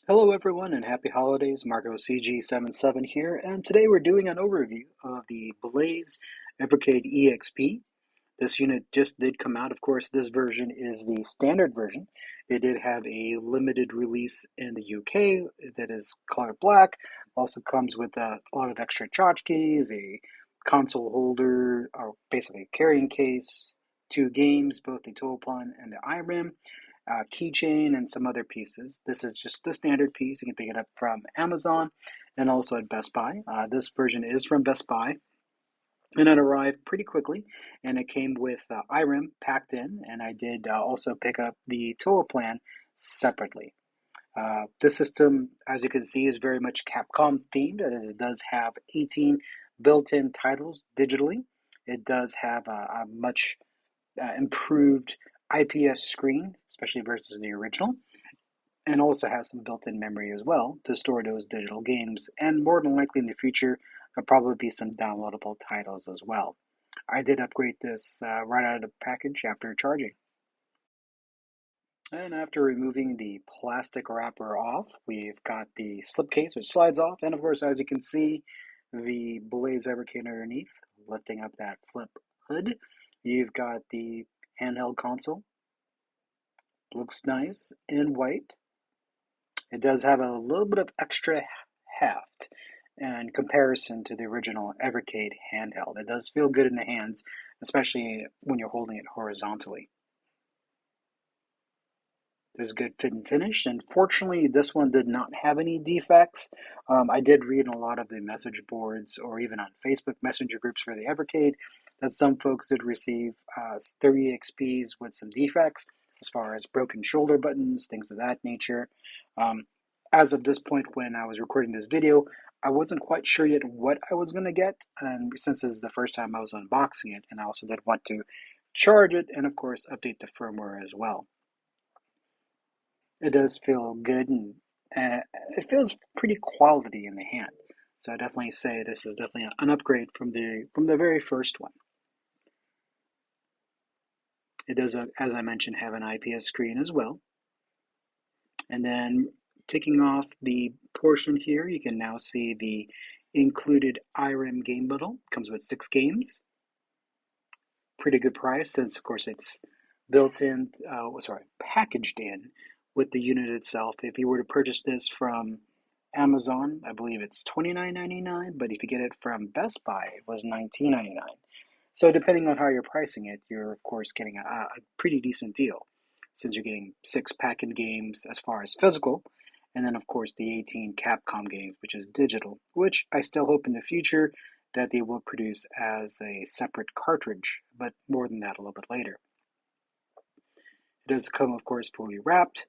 Hello everyone and happy holidays. Marco CG77 here, and today we're doing an overview of the Blaze Evercade EXP. This unit just did come out. Of course, this version is the standard version. It did have a limited release in the UK that is color black. Also comes with a lot of extra tchotchkes, a console holder, or basically a carrying case, two games, both the tool pun and the iRim, keychain, and some other pieces. This is just the standard piece. You can pick it up from Amazon and also at Best Buy. This version is from Best Buy, and it arrived pretty quickly. And it came with iRim packed in, and I did also pick up the Toa plan separately. This system, as you can see, is very much Capcom themed, and it does have 18 built-in titles digitally. It does have a much improved IPS screen, especially versus the original, and also has some built-in memory as well to store those digital games. And more than likely in the future, there'll probably be some downloadable titles as well. I did upgrade this right out of the package after charging. And after removing the plastic wrapper off, we've got the slipcase, which slides off. And of course, as you can see, the Blaze Evercade underneath, lifting up that flip hood. You've got the handheld console. Looks nice in white. It does have a little bit of extra heft in comparison to the original Evercade handheld. It does feel good in the hands, especially when you're holding it horizontally. There's good fit and finish, and fortunately, this one did not have any defects. I did read in a lot of the message boards or even on Facebook Messenger groups for the Evercade that some folks did receive 30 XPs with some defects as far as broken shoulder buttons, things of that nature. Um, as of this point, when I was recording this video, I wasn't quite sure yet what I was going to get, and since this is the first time I was unboxing it, and I also did want to charge it and, of course, update the firmware as well. It does feel good, and it feels pretty quality in the hand. So I definitely say this is definitely an upgrade from the very first one. It does, as I mentioned, have an IPS screen as well. And then ticking off the portion here, you can now see the included iRim game bundle. Comes with 6 games. Pretty good price since, of course, it's built in, packaged in with the unit itself. If you were to purchase this from Amazon, I believe it's $29.99, but if you get it from Best Buy, it was $19.99. So depending on how you're pricing it, you're of course getting a pretty decent deal since you're getting 6 pack-in games as far as physical, and then of course the 18 Capcom games, which is digital, which I still hope in the future that they will produce as a separate cartridge, but more than that a little bit later. It does come, of course, fully wrapped.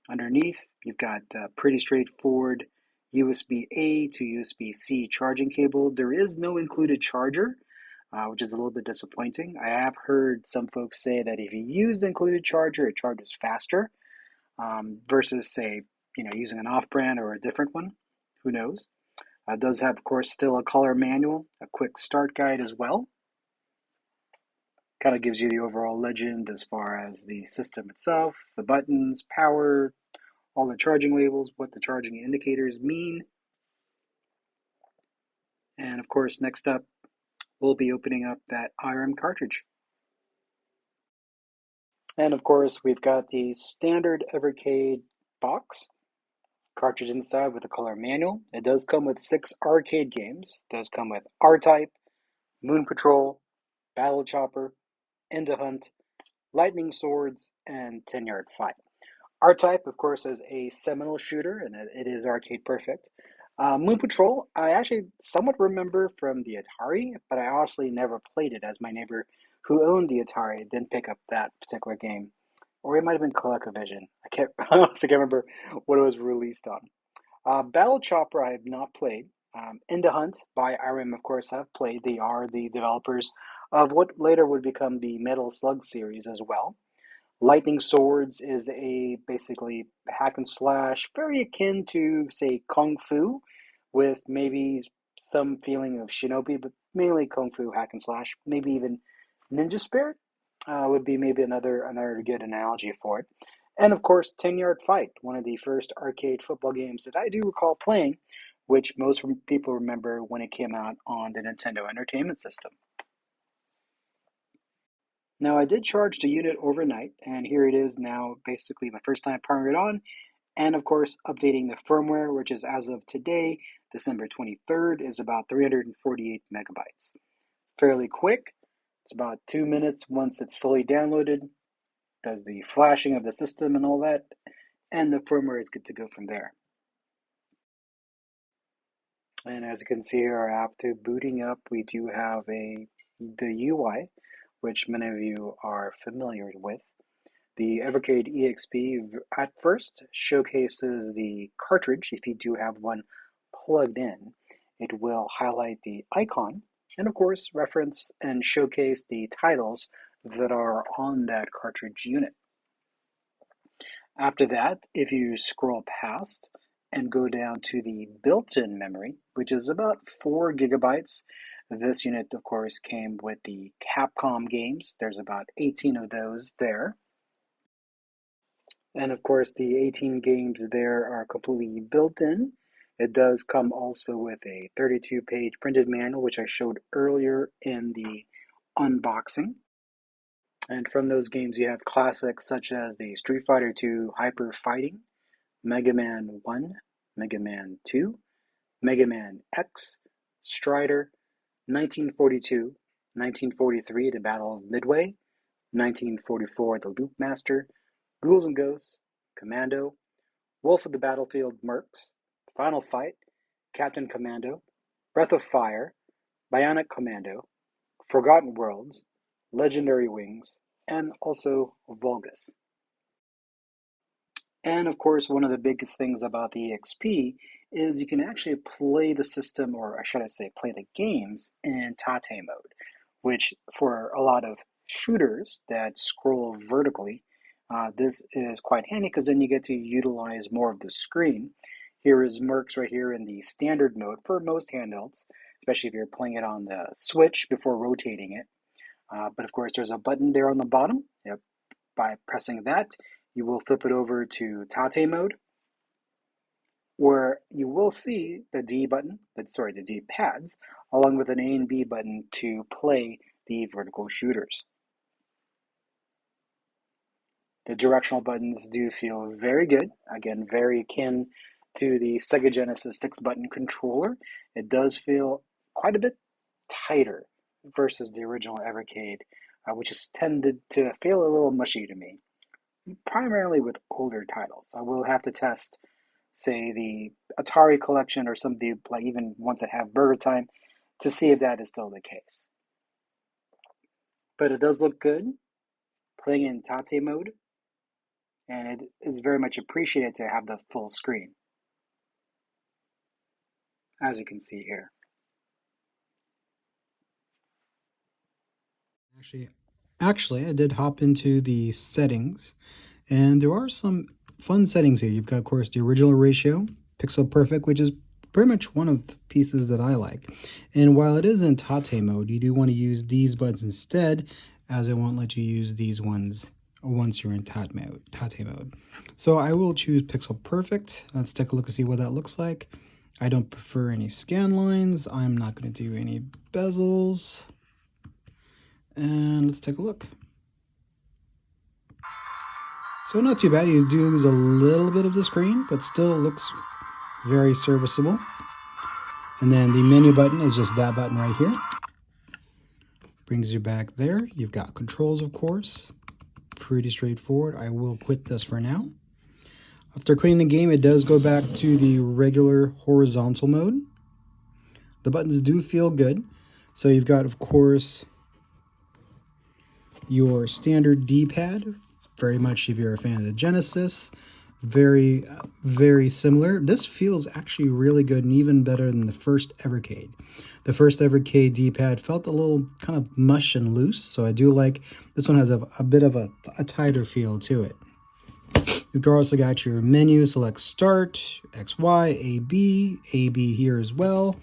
Underneath, you've got pretty straightforward USB-A to USB-C charging cable. There is no included charger, which is a little bit disappointing. I have heard some folks say that if you use the included charger, it charges faster versus, say, using an off-brand or a different one. Who knows? It does have, of course, still a color manual, a quick start guide as well. Kind of gives you the overall legend as far as the system itself, the buttons, power, all the charging labels, what the charging indicators mean. And of course, next up, we'll be opening up that iRim cartridge. And of course, we've got the standard Evercade box, cartridge inside with a color manual. It does come with 6 arcade games. It does come with R-Type, Moon Patrol, Battle Chopper, Into Hunt, Lightning Swords, and 10-Yard Fight. R-Type, of course, is a seminal shooter, and it is arcade perfect. Moon Patrol, I actually somewhat remember from the Atari, but I honestly never played it as my neighbor who owned the Atari didn't pick up that particular game. Or it might have been ColecoVision. I can't remember what it was released on. Battle Chopper, I have not played. Into Hunt by iRim, of course, I have played. They are the developers of what later would become the Metal Slug series as well. Lightning Swords is a basically hack and slash, very akin to, say, Kung Fu, with maybe some feeling of Shinobi, but mainly Kung Fu hack and slash. Maybe even Ninja Spirit would be maybe another good analogy for it. And of course, 10-Yard Fight, one of the first arcade football games that I do recall playing, which most people remember when it came out on the Nintendo Entertainment System. Now, I did charge the unit overnight, and here it is now, basically my first time powering it on, and of course, updating the firmware, which is as of today, December 23rd, is about 348 megabytes. Fairly quick. It's about 2 minutes once it's fully downloaded, does the flashing of the system and all that, and the firmware is good to go from there. And as you can see here, after booting up, we do have the UI, which many of you are familiar with. The Evercade EXP at first showcases the cartridge. If you do have one plugged in, it will highlight the icon and of course reference and showcase the titles that are on that cartridge unit. After that, if you scroll past and go down to the built-in memory, which is about 4 gigabytes, this unit of course came with the Capcom games. There's about 18 of those there. And of course, the 18 games there are completely built in. It does come also with a 32-page printed manual, which I showed earlier in the unboxing. And from those games, you have classics such as the Street Fighter II Hyper Fighting, Mega Man 1, Mega Man 2, Mega Man X, Strider, 1942, 1943, The Battle of Midway, 1944, The Loop Master, Ghouls and Ghosts, Commando, Wolf of the Battlefield Mercs, Final Fight, Captain Commando, Breath of Fire, Bionic Commando, Forgotten Worlds, Legendary Wings, and also Vulgus. And of course, one of the biggest things about the EXP is you can actually play the system, or should I say, play the games in Tate mode, which for a lot of shooters that scroll vertically, this is quite handy because then you get to utilize more of the screen. Here is Mercs right here in the standard mode for most handhelds, especially if you're playing it on the Switch before rotating it. But of course, there's a button there on the bottom. Yep. By pressing that, you will flip it over to Tate mode, where you will see the D button, the D pads, along with an A and B button to play the vertical shooters. The directional buttons do feel very good. Again, very akin to the Sega Genesis 6-button controller. It does feel quite a bit tighter versus the original Evercade, which has tended to feel a little mushy to me, primarily with older titles. I will have to test, say, the Atari collection or some of the, like even ones that have Burger Time, to see if that is still the case. But it does look good playing in Tate mode, and it is very much appreciated to have the full screen, as you can see here. Actually, I did hop into the settings, and there are some fun settings here. You've got, of course, the original ratio, pixel perfect, which is pretty much one of the pieces that I like. And while it is in Tate mode, you do want to use these buttons instead, as it won't let you use these ones once you're in Tate mode. So I will choose pixel perfect. Let's take a look and see what that looks like. I don't prefer any scan lines. I'm not going to do any bezels. And let's take a look. So not too bad. You do lose a little bit of the screen, but still looks very serviceable. And then the menu button is just that button right here. Brings you back there. You've got controls, of course. Pretty straightforward. I will quit this for now. After quitting the game, it does go back to the regular horizontal mode. The buttons do feel good. So you've got, of course, your standard D-pad. Very much if you're a fan of the Genesis. Very, very similar. This feels actually really good and even better than the first Evercade. The first Evercade D-pad felt a little kind of mush and loose, so I do like this one has a bit of a tighter feel to it. You've also got your menu, select Start, XY, AB here as well.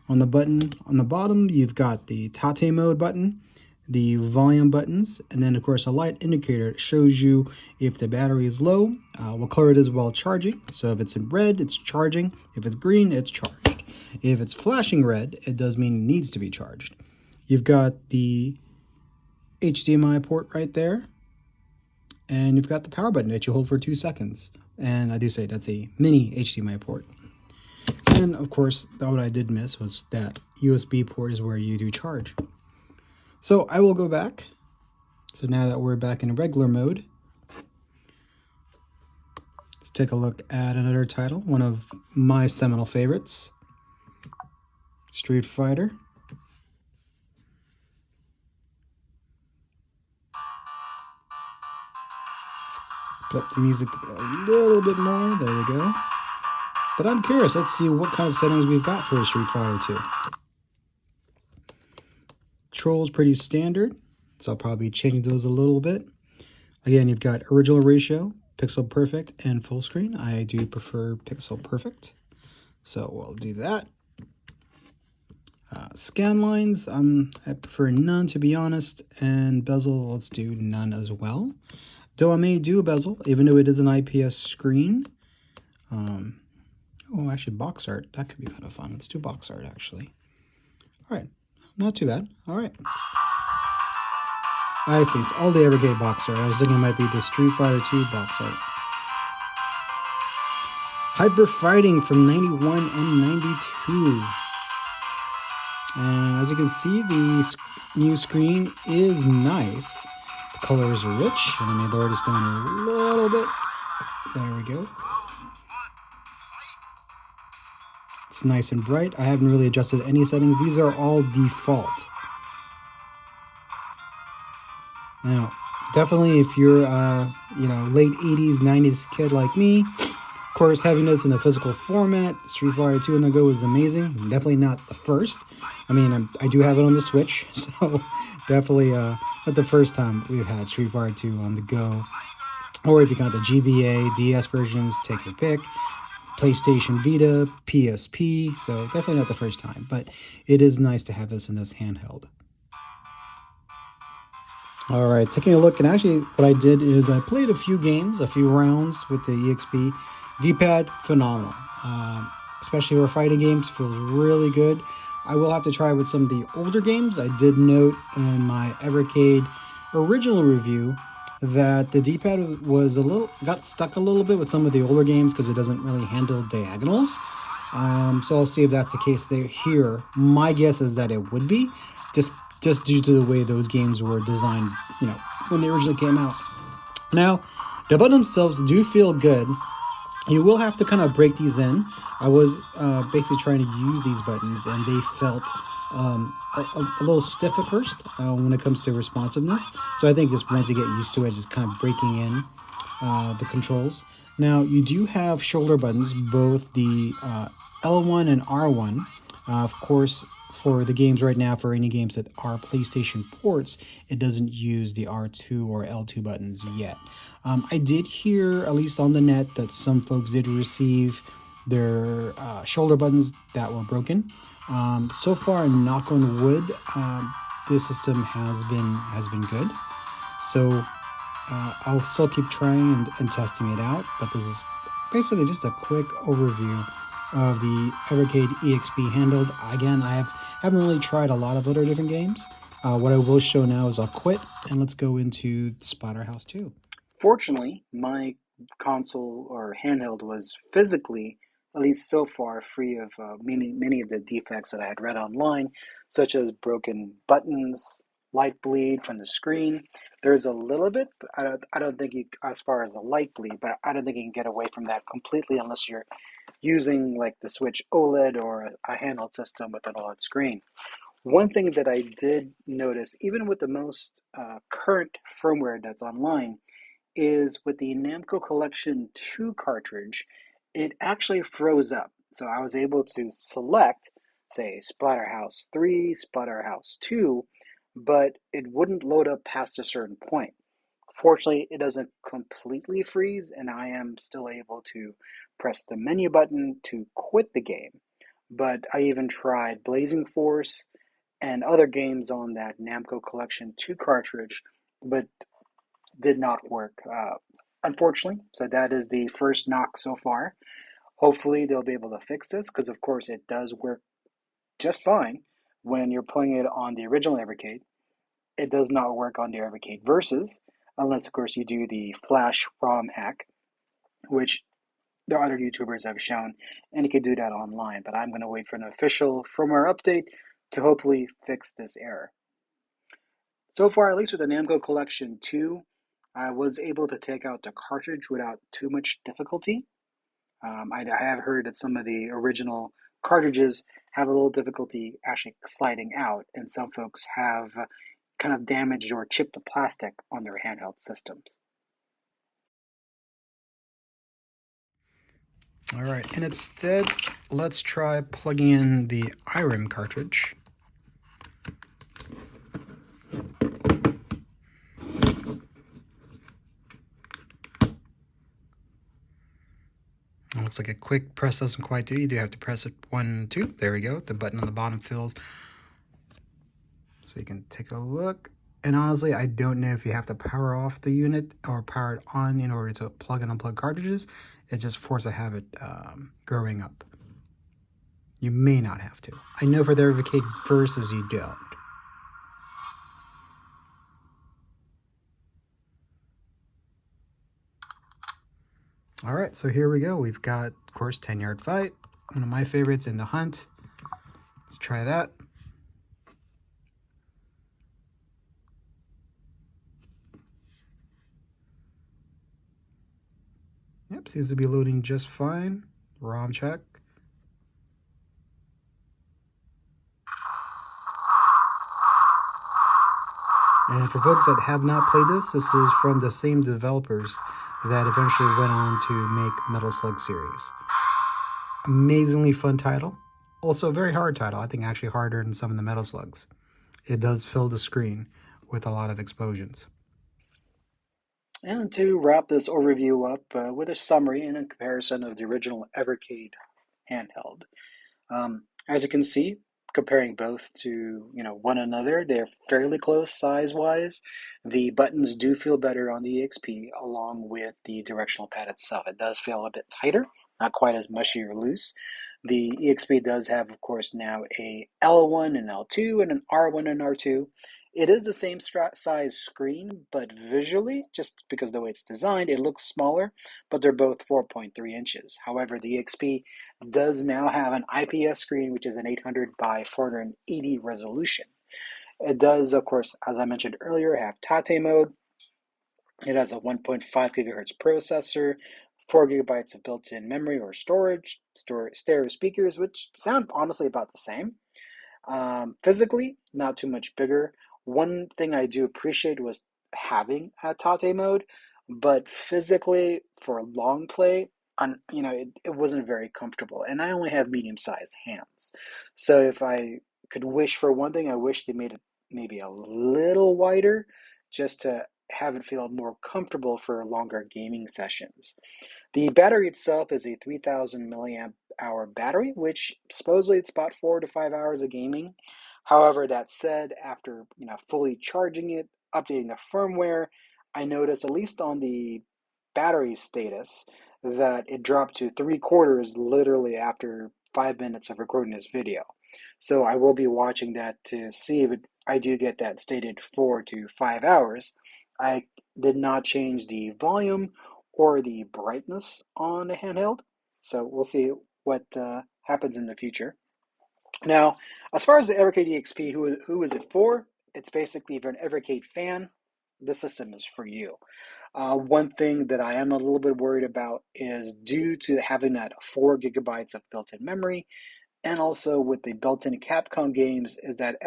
On the button on the bottom, you've got the Tate mode button. the volume buttons, and then of course a light indicator shows you if the battery is low, what color it is while charging. So if it's in red, it's charging. If it's green, it's charged. If it's flashing red, it does mean it needs to be charged. You've got the HDMI port right there, and you've got the power button that you hold for 2 seconds. And I do say that's a mini HDMI port. And of course, what I did miss was that USB port is where you do charge. So I will go back. So now that we're back in regular mode, let's take a look at another title, one of my seminal favorites, Street Fighter. Let's up the music a little bit more. There we go. But I'm curious. Let's see what kind of settings we've got for Street Fighter 2. Controls pretty standard, so I'll probably change those a little bit. Again, you've got original ratio, pixel perfect, and full screen. I do prefer pixel perfect, so we'll do that. Scan lines, I prefer none, to be honest, and bezel, let's do none as well. Though I may do a bezel, even though it is an IPS screen. Oh, actually, box art, that could be kind of fun. Let's do box art, actually. All right, not too bad. All right. I see, it's all the Evercade box art. I was thinking it might be the Street Fighter 2 box art. Hyper Fighting from 91 and 92. And as you can see, the new screen is nice. The colors are rich. And let me lower this down a little bit. There we go. It's nice and bright. I haven't really adjusted any settings. These are all default. Now, definitely if you're late 80s, 90s kid like me, of course, having this in a physical format, Street Fighter 2 on the go is amazing. Definitely not the first. I mean, I do have it on the Switch, so definitely not the first time we've had Street Fighter 2 on the go. Or if you got the GBA, DS versions, take your pick. PlayStation Vita, PSP, so definitely not the first time, but it is nice to have this in this handheld. All right, taking a look, and actually what I did is I played a few games, a few rounds with the EXP. D-pad, phenomenal. Especially for fighting games, feels really good. I will have to try with some of the older games. I did note in my Evercade original review that the D-pad got stuck a little bit with some of the older games because it doesn't really handle diagonals. So I'll see if that's the case here. My guess is that it would be, just due to the way those games were designed, when they originally came out. Now, the buttons themselves do feel good. You will have to kind of break these in. I was basically trying to use these buttons, and they felt a little stiff at first when it comes to responsiveness. So I think just once you get used to it, just kind of breaking in the controls. Now, you do have shoulder buttons, both the L1 and R1. Of course, for the games right now, for any games that are PlayStation ports, it doesn't use the R2 or L2 buttons yet. I did hear, at least on the net, that some folks did receive their shoulder buttons that were broken. So far, knock on wood, this system has been good. So I'll still keep trying and testing it out, but this is basically just a quick overview of the Evercade EXP handled. Again, I haven't really tried a lot of other different games. What I will show now is I'll quit, and let's go into the Splatterhouse 2. Fortunately, my console or handheld was physically, at least so far, free of many of the defects that I had read online, such as broken buttons, light bleed from the screen. There's a little bit, but I don't think as far as a light bleed, but I don't think you can get away from that completely unless you're using like the Switch OLED or a handheld system with an OLED screen. One thing that I did notice, even with the most current firmware that's online, is with the Namco Collection 2 cartridge, it actually froze up. So I was able to select, say, Splatterhouse 3, Splatterhouse 2, but it wouldn't load up past a certain point. Fortunately, it doesn't completely freeze, and I am still able to press the menu button to quit the game. But I even tried Blazing Force and other games on that Namco Collection 2 cartridge, but did not work, unfortunately. So that is the first knock so far. Hopefully, they'll be able to fix this because, of course, it does work just fine when you're playing it on the original Evercade. It does not work on the Evercade Versus, unless, of course, you do the Flash ROM hack, which the other YouTubers have shown, and you can do that online. But I'm going to wait for an official firmware update to hopefully fix this error. So far, at least with the Namco Collection 2, I was able to take out the cartridge without too much difficulty. I have heard that some of the original cartridges have a little difficulty actually sliding out, and some folks have kind of damaged or chipped the plastic on their handheld systems. All right, and instead, let's try plugging in the IRIM cartridge. It looks like a quick press doesn't quite do. You do have to press it 1, 2. There we go. The button on the bottom fills. So you can take a look. And honestly, I don't know if you have to power off the unit or power it on in order to plug and unplug cartridges. It's just force a habit growing up. You may not have to. I know for the Evercade Versus you don't. All right, so here we go. We've got, of course, 10-Yard Fight. One of my favorites in the hunt. Let's try that. Yep, seems to be loading just fine. ROM check. And for folks that have not played this is from the same developers that eventually went on to make Metal Slug series. Amazingly fun title. Also a very hard title. I think actually harder than some of the Metal Slugs. It does fill the screen with a lot of explosions. And to wrap this overview up with a summary and a comparison of the original Evercade handheld. As you can see, comparing both to one another, they're fairly close size-wise. The buttons do feel better on the EXP, along with the directional pad itself. It does feel a bit tighter, not quite as mushy or loose. The EXP does have, of course, now a L1 and L2 and an R1 and R2. It is the same size screen, but visually, just because of the way it's designed, it looks smaller, but they're both 4.3 inches. However, the EXP does now have an IPS screen, which is an 800 by 480 resolution. It does, of course, as I mentioned earlier, have Tate mode. It has a 1.5 gigahertz processor, 4 gigabytes of built-in memory or storage, stereo speakers, which sound honestly about the same. Physically, not too much bigger. One thing I do appreciate was having a Tate mode, but physically for long play, it wasn't very comfortable. And I only have medium-sized hands. So if I could wish for one thing, I wish they made it maybe a little wider just to have it feel more comfortable for longer gaming sessions. The battery itself is a 3000 milliamp hour battery, which supposedly it's about 4 to 5 hours of gaming. However, that said, after fully charging it, updating the firmware, I noticed at least on the battery status that it dropped to 3/4 literally after 5 minutes of recording this video. So I will be watching that to see if I do get that stated 4 to 5 hours. I did not change the volume or the brightness on the handheld. So we'll see what happens in the future. Now, as far as the Evercade EXP, who is it for? It's basically, if you're an Evercade fan, the system is for you. One thing that I am a little bit worried about is due to having that 4 gigabytes of built-in memory, and also with the built-in Capcom games, is that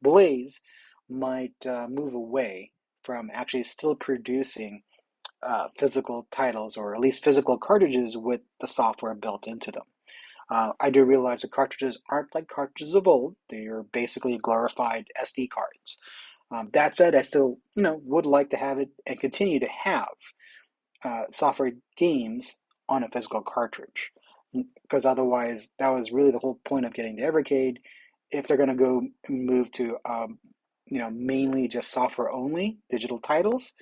Blaze might move away from actually still producing physical titles, or at least physical cartridges with the software built into them. I do realize the cartridges aren't like cartridges of old. They are basically glorified SD cards. That said, I still, would like to have it and continue to have software games on a physical cartridge, because otherwise, that was really the whole point of getting the Evercade, if they're going to go move to mainly just software only digital titles,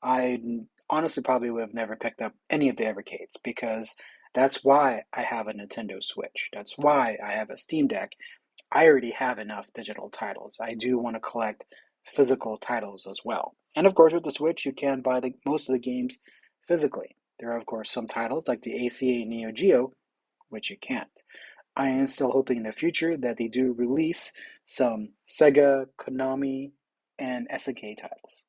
I honestly probably would have never picked up any of the Evercades because that's why I have a Nintendo Switch. That's why I have a Steam Deck. I already have enough digital titles. I do want to collect physical titles as well. And of course, with the Switch, you can buy most of the games physically. There are, of course, some titles like the ACA Neo Geo, which you can't. I am still hoping in the future that they do release some Sega, Konami, and SNK titles.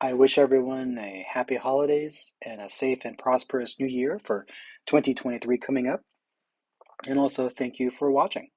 I wish everyone a happy holidays and a safe and prosperous new year for 2023 coming up. And also, thank you for watching.